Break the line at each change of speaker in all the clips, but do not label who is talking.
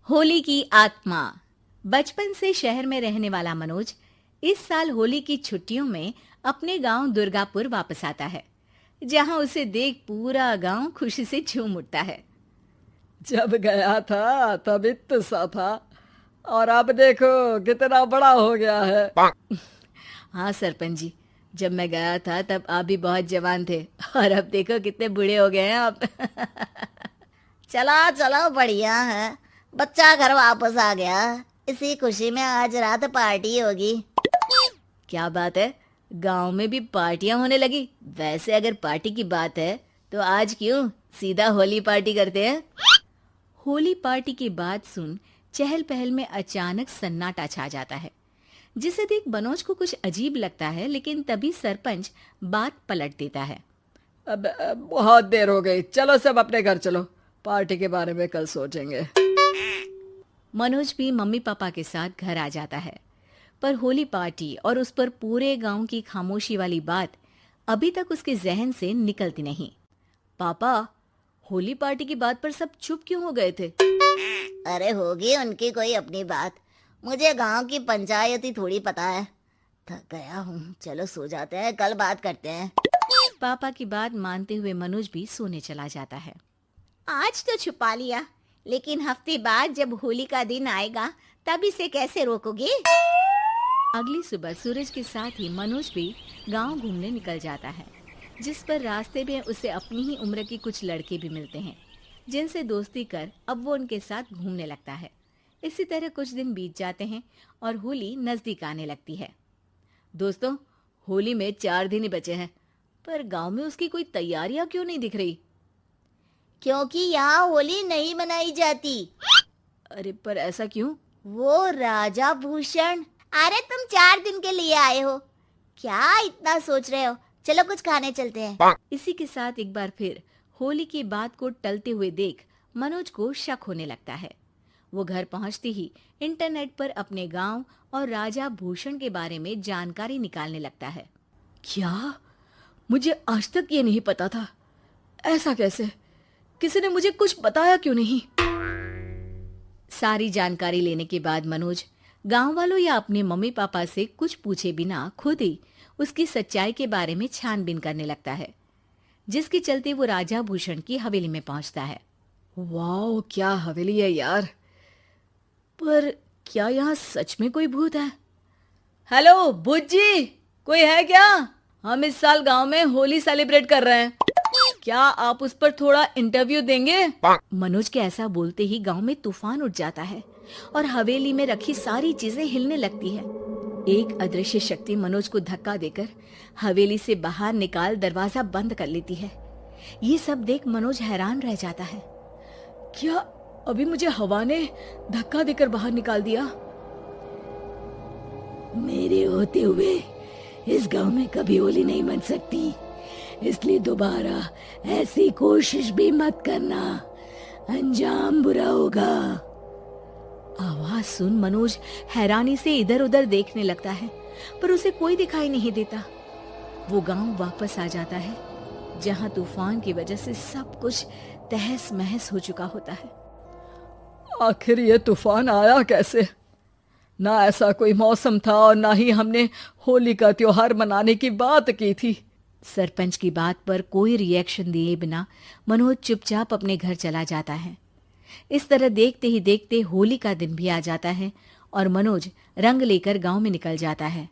होली की आत्मा। बचपन से शहर में रहने वाला मनोज इस साल होली की छुट्टियों में अपने गांव दुर्गापुर वापस आता है, जहां उसे देख पूरा गांव खुशी से झूम उठता है।
जब गया था तब इतना सा था और अब देखो कितना बड़ा हो गया है।
हाँ सरपंच जी, जब मैं गया था तब आप भी बहुत जवान थे और अब देखो कितने बूढ़े हो गए हैं आप।
चलो चलो बढ़िया है। बच्चा घर वापस आ गया। इसी खुशी में आज रात पार्टी होगी।
क्या बात है, गांव में भी पार्टियां होने लगी। वैसे अगर पार्टी की बात है तो आज क्यों सीधा होली पार्टी करते हैं। होली पार्टी की बात सुन चहल पहल में अचानक सन्नाटा छा जाता है, जिसे देख मनोज को कुछ अजीब लगता है। लेकिन तभी सरपंच बात पलट देता है।
अब बहुत देर हो गई, चलो सब अपने घर चलो, पार्टी के बारे में कल सोचेंगे।
मनोज भी मम्मी पापा के साथ घर आ जाता है, पर होली पार्टी और उस पर पूरे गांव की खामोशी वाली बात अभी तक उसके जहन से निकलती नहीं। पापा, होली पार्टी की बात पर सब चुप क्यों हो गए थे?
अरे होगी उनकी कोई अपनी बात। मुझे गांव की पंचायत ही थोड़ी पता है। थक गया हूँ, चलो सो जाते हैं, कल बात करते हैं।
पापा की बात मानते हुए मनोज भी सोने चला जाता है।
आज तो छुपा लिया, लेकिन हफ्ते बाद जब होली का दिन आएगा तब इसे कैसे रोकोगे?
अगली सुबह सूरज के साथ ही मनोज भी गांव घूमने निकल जाता है, जिस पर रास्ते में उसे अपनी ही उम्र के कुछ लड़के भी मिलते हैं, जिनसे दोस्ती कर अब वो उनके साथ घूमने लगता है। इसी तरह कुछ दिन बीत जाते हैं और होली नजदीक आने लगती है। दोस्तों, होली में 4 दिन ही बचे हैं, पर गांव में उसकी कोई तैयारियां क्यों नहीं दिख रही?
क्योंकि यहाँ होली नहीं मनाई जाती।
अरे पर ऐसा क्यों?
वो राजा भूषण। अरे तुम 4 दिन के लिए आए हो, क्या इतना सोच रहे हो? चलो कुछ खाने चलते हैं।
इसी के साथ एक बार फिर होली की बात को टलते हुए देख मनोज को शक होने लगता है। वो घर पहुंचते ही इंटरनेट पर अपने गांव और राजा भूषण के बारे में जानकारी निकालने लगता है।
क्या? मुझे आज तक ये नहीं पता था। ऐसा कैसे? किसी ने मुझे कुछ बताया क्यों नहीं?
सारी जानकारी लेने के बाद मनोज गांव वालों या अपने मम्मी पापा से कुछ पूछे बिना खुद ही उसकी सच्चाई के बारे में छानबीन करने लगता है, जिसके चलते वो राजा भूषण की हवेली में पहुंचता है।
वाह, क्या हवेली है यार। पर क्या यहाँ सच में कोई भूत है? हेलो भूत जी, कोई है क्या? हम इस साल गांव में होली सेलिब्रेट कर रहे हैं, क्या आप उस पर थोड़ा इंटरव्यू देंगे?
मनोज के ऐसा बोलते ही गांव में तूफान उठ जाता है और हवेली में रखी सारी चीजें हिलने लगती है। एक अदृश्य शक्ति मनोज को धक्का देकर हवेली से बाहर निकाल दरवाजा बंद कर लेती है। ये सब देख मनोज हैरान रह जाता है।
क्या अभी मुझे हवा ने धक्का देकर बाहर निकाल दिया?
मेरे होते हुए इस गांव में कभी होली नहीं मन सकती, इसलिए दोबारा ऐसी कोशिश भी मत करना, अंजाम बुरा होगा।
आवाज सुन मनोज हैरानी से इधर उधर देखने लगता है, पर उसे कोई दिखाई नहीं देता। वो गांव वापस आ जाता है, जहां तूफान की वजह से सब कुछ तहस महस हो चुका होता है।
आखिर ये तूफान आया कैसे? ना ऐसा कोई मौसम था और ना ही हमने होली का त्योहार मनाने की बात की थी।
सरपंच की बात पर कोई रिएक्शन दिए बिना मनोज चुपचाप अपने घर चला जाता है। इस तरह देखते ही देखते होली का दिन भी आ जाता है और मनोज रंग लेकर गांव में निकल जाता है,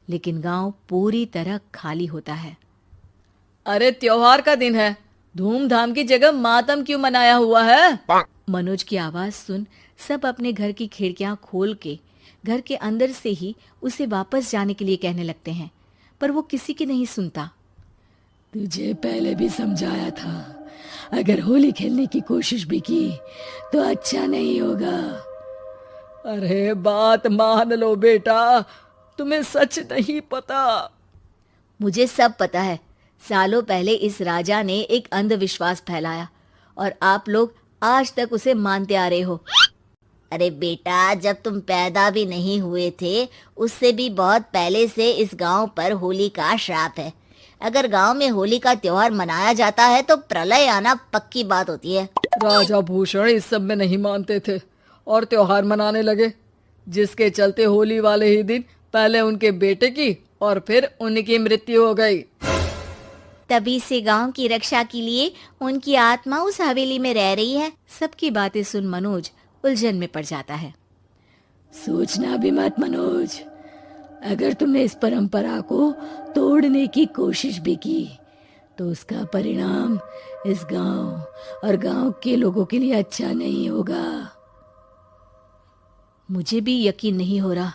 लेकिन गांव पूरी तरह खाली होता है।
अरे त्योहार का दिन है, धूमधाम की जगह मातम क्यों मनाया हुआ है?
मनोज की आवाज सुन सब अपने घर की खिड़कियां खोल के घर के अंदर से ही उसे वापस जाने के लिए कहने लगते हैं, पर वो किसी की नहीं सुनता।
तुझे पहले भी समझाया था, अगर होली खेलने की कोशिश भी की तो अच्छा नहीं होगा।
अरे बात मान लो बेटा, तुम्हें सच नहीं पता।
मुझे सब पता है। सालों पहले इस राजा ने एक अंधविश्वास फैलाया और आप लोग आज तक उसे मानते आ रहे हो।
अरे बेटा, जब तुम पैदा भी नहीं हुए थे उससे भी बहुत पहले से इस गांव पर होली का श्राप है। अगर गांव में होली का त्योहार मनाया जाता है तो प्रलय आना पक्की बात होती है।
राजा भूषण इस सब में नहीं मानते थे और त्योहार मनाने लगे, जिसके चलते होली वाले ही दिन पहले उनके बेटे की और फिर उनकी मृत्यु हो गई।
तभी से गांव की रक्षा के लिए उनकी आत्मा उस हवेली में रह रही है।
सबकी बातें सुन मनोज उलझन में पड़ जाता है।
सोचना भी मत मनोज, अगर तुमने इस परंपरा को तोड़ने की कोशिश भी की तो उसका परिणाम इस गांव और गांव के लोगों के लिए अच्छा नहीं होगा।
मुझे भी यकीन नहीं हो रहा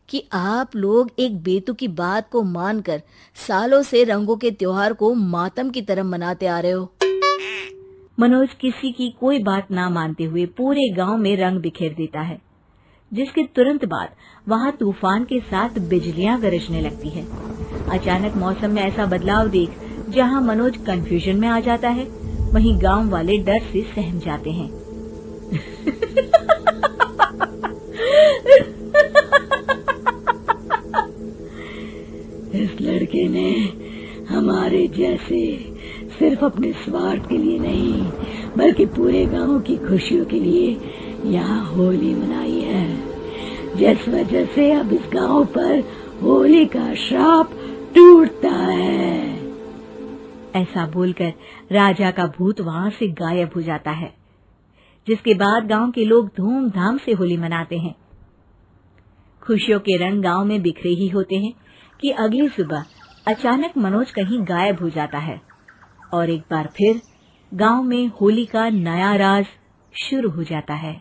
कि आप लोग एक बेतुकी बात को मानकर सालों से रंगों के त्योहार को मातम की तरह मनाते आ रहे हो। मनोज किसी की कोई बात ना मानते हुए पूरे गांव में रंग बिखेर देता है, जिसके तुरंत बाद वहां तूफान के साथ बिजलियां गरजने लगती है। अचानक मौसम में ऐसा बदलाव देख जहां मनोज कंफ्यूजन में आ जाता है, वहीं गांव वाले डर से सहम जाते हैं।
इस लड़के ने हमारे जैसे सिर्फ अपने स्वार्थ के लिए नहीं बल्कि पूरे गांव की खुशियों के लिए यहाँ होली मनाई है, जिस वजह से अब इस गांव पर होली का श्राप टूटता है।
ऐसा बोलकर राजा का भूत वहां से गायब हो जाता है, जिसके बाद गांव के लोग धूमधाम से होली मनाते हैं। खुशियों के रंग गांव में बिखरे ही होते हैं कि अगली सुबह अचानक मनोज कहीं गायब हो जाता है और एक बार फिर गांव में होली का नया राज शुरू हो जाता है।